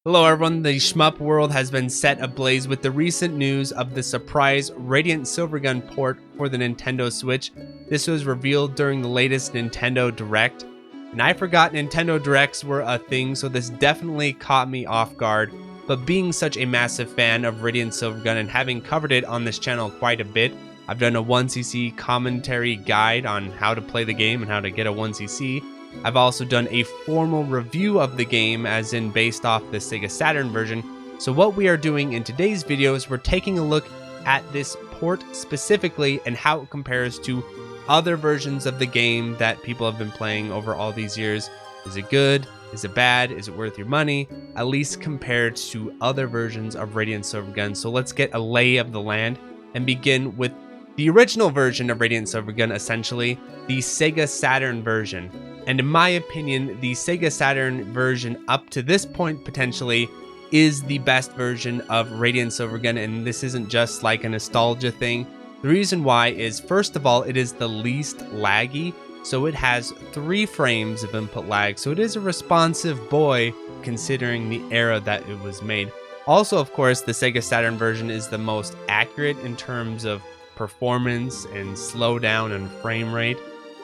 Hello everyone, the shmup world has been set ablaze with the recent news of the surprise Radiant Silvergun port for the Nintendo Switch. This was revealed during the latest Nintendo Direct, and I forgot Nintendo Directs were a thing, so this definitely caught me off guard. But being such a massive fan of Radiant Silvergun and having covered it on this channel quite a bit, I've done a 1cc commentary guide on how to play the game and how to get a 1cc. I've also done a formal review of the game, as in based off the Sega Saturn version. So what we are doing in today's video is we're taking a look at this port specifically and how it compares to other versions of the game that people have been playing over all these years. Is it good? Is it bad? Is it worth your money? At least compared to other versions of Radiant Silvergun. So let's get a lay of the land and begin with the original version of Radiant Silvergun, essentially the Sega Saturn version. And in my opinion, the Sega Saturn version up to this point potentially is the best version of Radiant Silvergun, and this isn't just like a nostalgia thing. The reason why is, first of all, it is the least laggy, so it has 3 frames of input lag, so it is a responsive boy considering the era that it was made. Also, of course, the Sega Saturn version is the most accurate in terms of performance and slowdown and frame rate.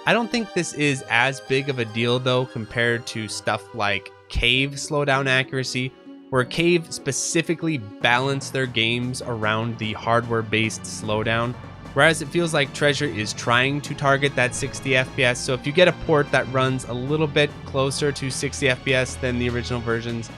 I don't think this is as big of a deal though compared to stuff like Cave slowdown accuracy, where Cave specifically balanced their games around the hardware-based slowdown, whereas it feels like Treasure is trying to target that 60 FPS. So if you get a port that runs a little bit closer to 60 FPS than the original versions,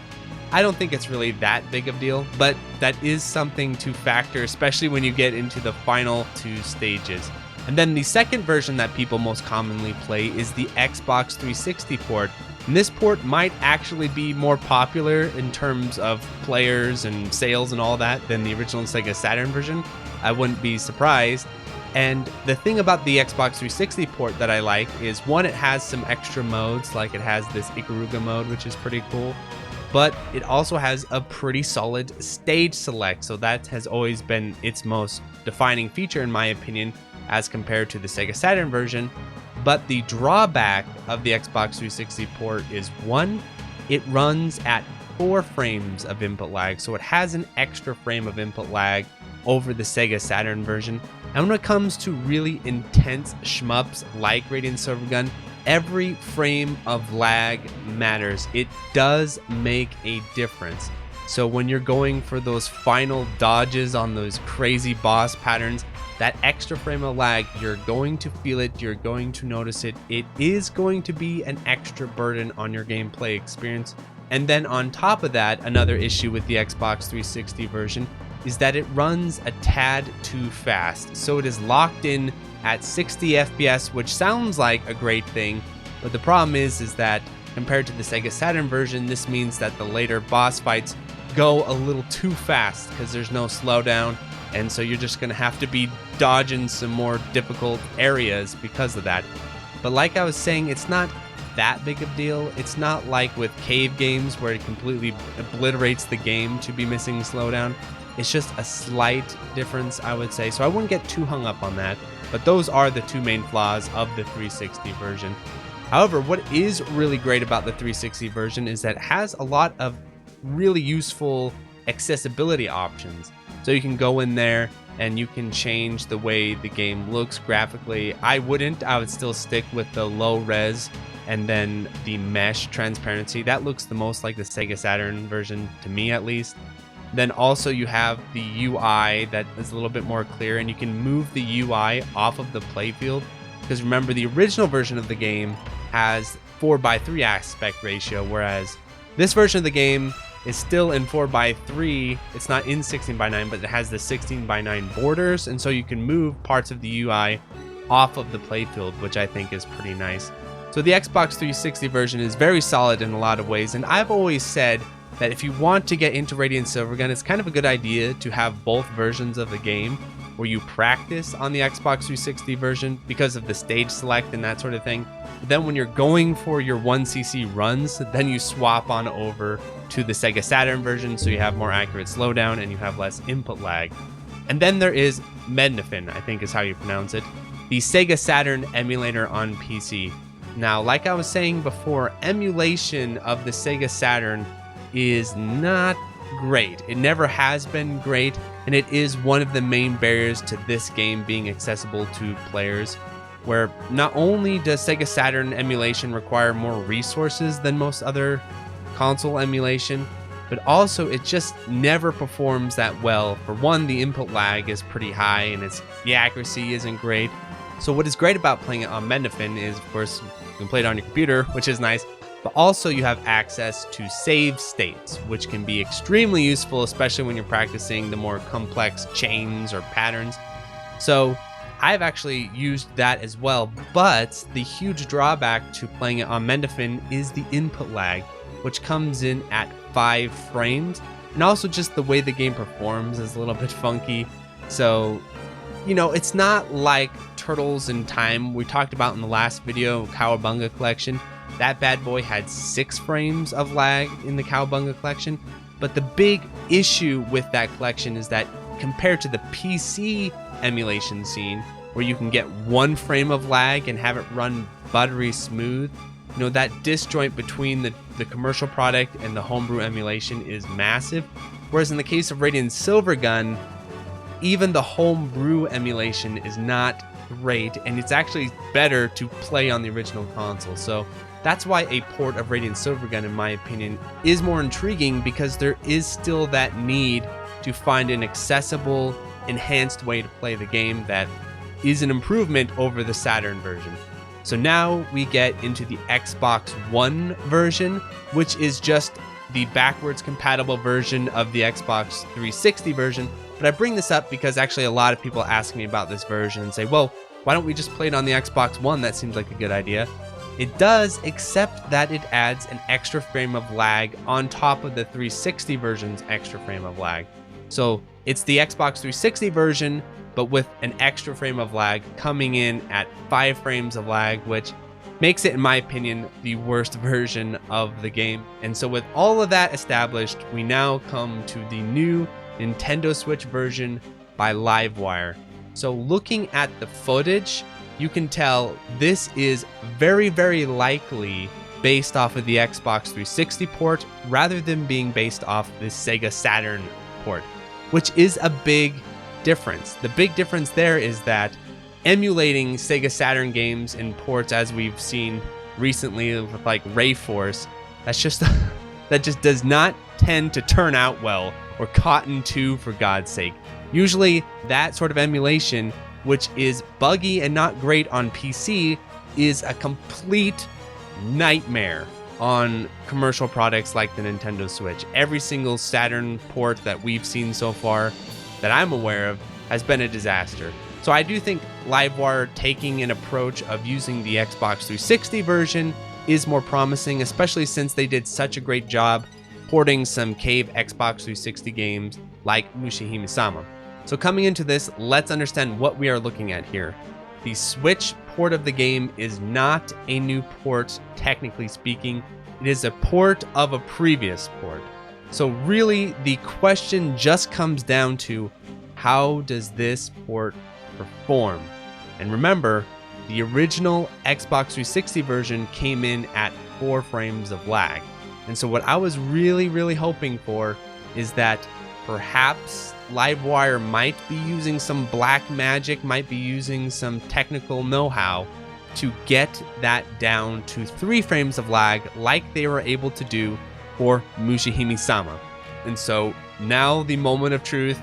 I don't think it's really that big of a deal, but that is something to factor, especially when you get into the final 2 stages. And then the second version that people most commonly play is the Xbox 360 port. And this port might actually be more popular in terms of players and sales and all that than the original Sega Saturn version. I wouldn't be surprised. And the thing about the Xbox 360 port that I like is, one, it has some extra modes, like it has this Ikaruga mode, which is pretty cool. But it also has a pretty solid stage select, so that has always been its most defining feature in my opinion, as compared to the Sega Saturn version. But the drawback of the Xbox 360 port is, 1, it runs at 4 frames of input lag, so it has an extra frame of input lag over the Sega Saturn version. And when it comes to really intense shmups like Radiant Silvergun, every frame of lag matters. It does make a difference. So when you're going for those final dodges on those crazy boss patterns, that extra frame of lag, you're going to feel it, you're going to notice it. It is going to be an extra burden on your gameplay experience. And then on top of that, another issue with the Xbox 360 version is that it runs a tad too fast. So it is locked in at 60 FPS, which sounds like a great thing, but the problem is that compared to the Sega Saturn version, this means that the later boss fights go a little too fast because there's no slowdown. And so you're just going to have to be dodging some more difficult areas because of that. But like I was saying, it's not that big of a deal. It's not like with Cave games where it completely obliterates the game to be missing slowdown. It's just a slight difference, I would say. So I wouldn't get too hung up on that. But those are the 2 main flaws of the 360 version. However, what is really great about the 360 version is that it has a lot of really useful accessibility options. So you can go in there and you can change the way the game looks graphically. I would still stick with the low res and then the mesh transparency. That looks the most like the Sega Saturn version, to me at least. Then also you have the UI that is a little bit more clear, and you can move the UI off of the playfield. Because remember, the original version of the game has 4:3 aspect ratio, whereas this version of the game is still in 4:3. It's not in 16:9, but it has the 16:9 borders, and so you can move parts of the UI off of the playfield, which I think is pretty nice. So the Xbox 360 version is very solid in a lot of ways, and I've always said that if you want to get into Radiant Silvergun, it's kind of a good idea to have both versions of the game, where you practice on the Xbox 360 version because of the stage select and that sort of thing. But then when you're going for your 1cc runs, then you swap on over to the Sega Saturn version, so you have more accurate slowdown and you have less input lag. And then there is Mednafen, I think is how you pronounce it, the Sega Saturn emulator on PC. Now, like I was saying before, emulation of the Sega Saturn is not great. It never has been great, and it is one of the main barriers to this game being accessible to players, where not only does Sega Saturn emulation require more resources than most other console emulation, but also it just never performs that well. For one, the input lag is pretty high and the accuracy isn't great. So what is great about playing it on Mednafen is, of course, you can play it on your computer, which is nice, but also you have access to save states, which can be extremely useful, especially when you're practicing the more complex chains or patterns. So I've actually used that as well, but the huge drawback to playing it on Mednafen is the input lag, which comes in at 5 frames, and also just the way the game performs is a little bit funky. So, you know, it's not like Turtles in Time we talked about in the last video, Cowabunga Collection. That bad boy had 6 frames of lag in the Cowabunga Collection, but the big issue with that collection is that compared to the PC emulation scene, where you can get 1 frame of lag and have it run buttery smooth, you know, that disjoint between the commercial product and the homebrew emulation is massive. Whereas in the case of Radiant Silvergun, even the homebrew emulation is not great, and it's actually better to play on the original console. So that's why a port of Radiant Silvergun, in my opinion, is more intriguing, because there is still that need to find an accessible, enhanced way to play the game that is an improvement over the Saturn version. So now we get into the Xbox One version, which is just the backwards compatible version of the Xbox 360 version. But I bring this up because actually a lot of people ask me about this version and say, well, why don't we just play it on the Xbox One? That seems like a good idea. It does, except that it adds an extra frame of lag on top of the 360 version's extra frame of lag. So it's the Xbox 360 version, but with an extra frame of lag coming in at 5 frames of lag, which makes it, in my opinion, the worst version of the game. And so with all of that established, we now come to the new Nintendo Switch version by Livewire. So looking at the footage, you can tell this is very, very likely based off of the Xbox 360 port rather than being based off the Sega Saturn port, which is a big difference. The big difference there is that emulating Sega Saturn games in ports, as we've seen recently with like Ray Force, that just does not tend to turn out well, or Cotton 2 for God's sake. Usually that sort of emulation, which is buggy and not great on PC, is a complete nightmare on commercial products like the Nintendo Switch. Every single Saturn port that we've seen so far that I'm aware of has been a disaster. So I do think Livewire taking an approach of using the Xbox 360 version is more promising, especially since they did such a great job porting some cave Xbox 360 games like Mushihimesma. So coming into this, let's understand what we are looking at here. The Switch port of the game is not a new port, technically speaking. It is a port of a previous port. So really, the question just comes down to, how does this port perform? And remember, the original Xbox 360 version came in at 4 frames of lag. And so what I was really, really hoping for is that perhaps Livewire might be using some black magic, might be using some technical know-how to get that down to 3 frames of lag like they were able to do for Mushihimesma. And so now the moment of truth.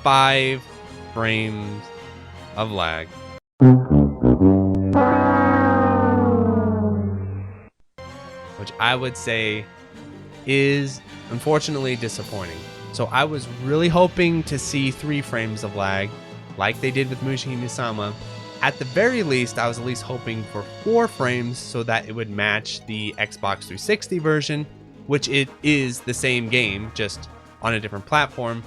Five frames of lag. Which I would say is unfortunately disappointing. So I was really hoping to see 3 frames of lag like they did with Mushihimesma. At the very least, I was at least hoping for 4 frames so that it would match the Xbox 360 version, which it is the same game, just on a different platform.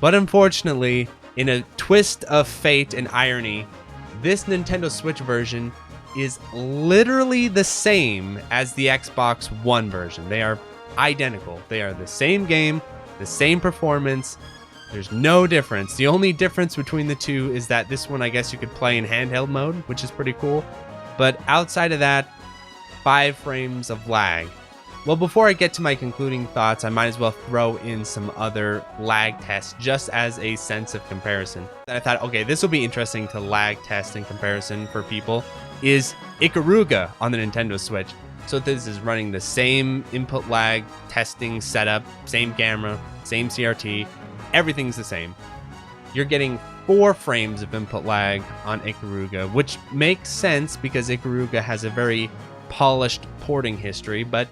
But unfortunately, in a twist of fate and irony, this Nintendo Switch version is literally the same as the Xbox One version. They are identical. They are the same game the same performance. There's no difference. The only difference between the two is that this one, I guess you could play in handheld mode, which is pretty cool. But outside of that, 5 frames of lag. Well, before I get to my concluding thoughts, I might as well throw in some other lag tests just as a sense of comparison. I thought, okay, this will be interesting to lag test in comparison for people, is Ikaruga on the Nintendo Switch. So this is running the same input lag testing setup, same camera, same CRT, everything's the same. You're getting 4 frames of input lag on Ikaruga, which makes sense because Ikaruga has a very polished porting history, but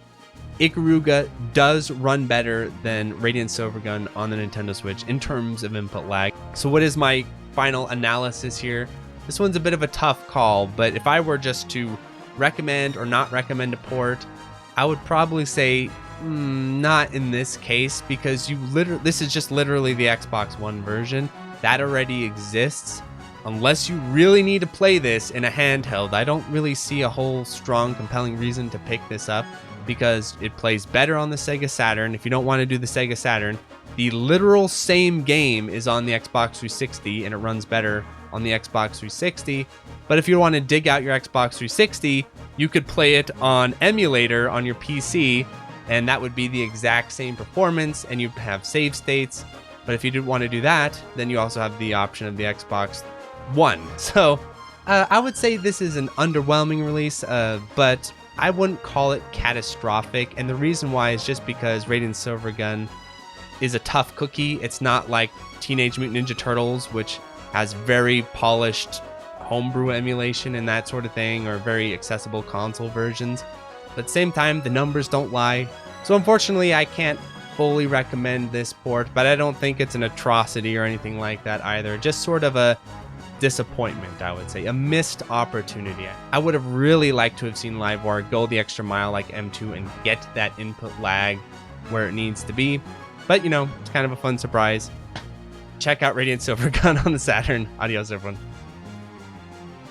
Ikaruga does run better than Radiant Silvergun on the Nintendo Switch in terms of input lag. So what is my final analysis here? This one's a bit of a tough call, but if I were just to recommend or not recommend a port, I would probably say not in this case, because this is just literally the Xbox One version that already exists. Unless you really need to play this in a handheld, I don't really see a whole strong, compelling reason to pick this up, because it plays better on the Sega Saturn. If you don't want to do the Sega Saturn, the literal same game is on the Xbox 360 and it runs better on the Xbox 360. But if you want to dig out your Xbox 360, you could play it on emulator on your PC, and that would be the exact same performance, and you have save states. But if you didn't want to do that, then you also have the option of the Xbox One. So I would say this is an underwhelming release, but I wouldn't call it catastrophic, and the reason why is just because Radiant Silvergun is a tough cookie. It's not like Teenage Mutant Ninja Turtles, which has very polished homebrew emulation and that sort of thing, or very accessible console versions. But at the same time, the numbers don't lie. So unfortunately, I can't fully recommend this port, but I don't think it's an atrocity or anything like that either. Just sort of a disappointment, I would say, a missed opportunity. I would have really liked to have seen Livewire go the extra mile like M2 and get that input lag where it needs to be, but you know, it's kind of a fun surprise. Check out Radiant Silvergun on the Saturn. Adios, everyone.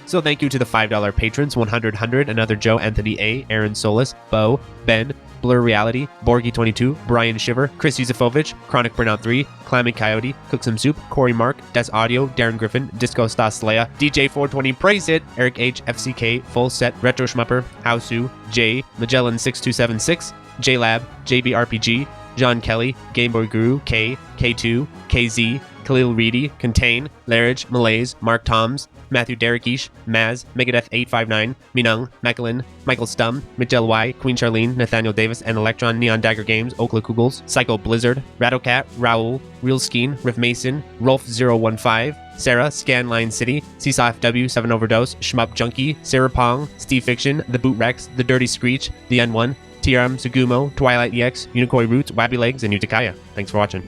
So thank you to the $5 patrons: 100, Another Joe, Anthony A, Aaron Solis, Bo, Ben, Blur Reality, Borgie22, Brian Shiver, Chris Yusufovich, Chronic Burnout 3, Clammy Coyote, Cook Some Soup, Corey Mark, Des Audio, Darren Griffin, Disco Stas Leia, DJ420, Praise It, Eric H, FCK, Full Set, Retro Schmupper, Hausu, J, Magellan6276, JLab, JBRPG, John Kelly, Gameboy Guru, K, K2, KZ, Khalil Reedy, Contain, Larridge, Malaise, Mark Toms, Matthew Derekish, Maz, Megadeth 859, Minung, Macklin, Michael Stum, Mitchell Y, Queen Charlene, Nathaniel Davis, and Electron, Neon Dagger Games, Okla Kugels, Psycho Blizzard, Rattlecat, Raoul, Real Skeen, Riff Mason, Rolf015, Sarah, Scanline City, Seesaw FW, 7 Overdose, Shmup Junkie, Sarah Pong, Steve Fiction, The Boot Rex, The Dirty Screech, The N1, TRM Sugumo, Twilight EX, Unikoi Roots, Wabby Legs, and Utakaya. Thanks for watching.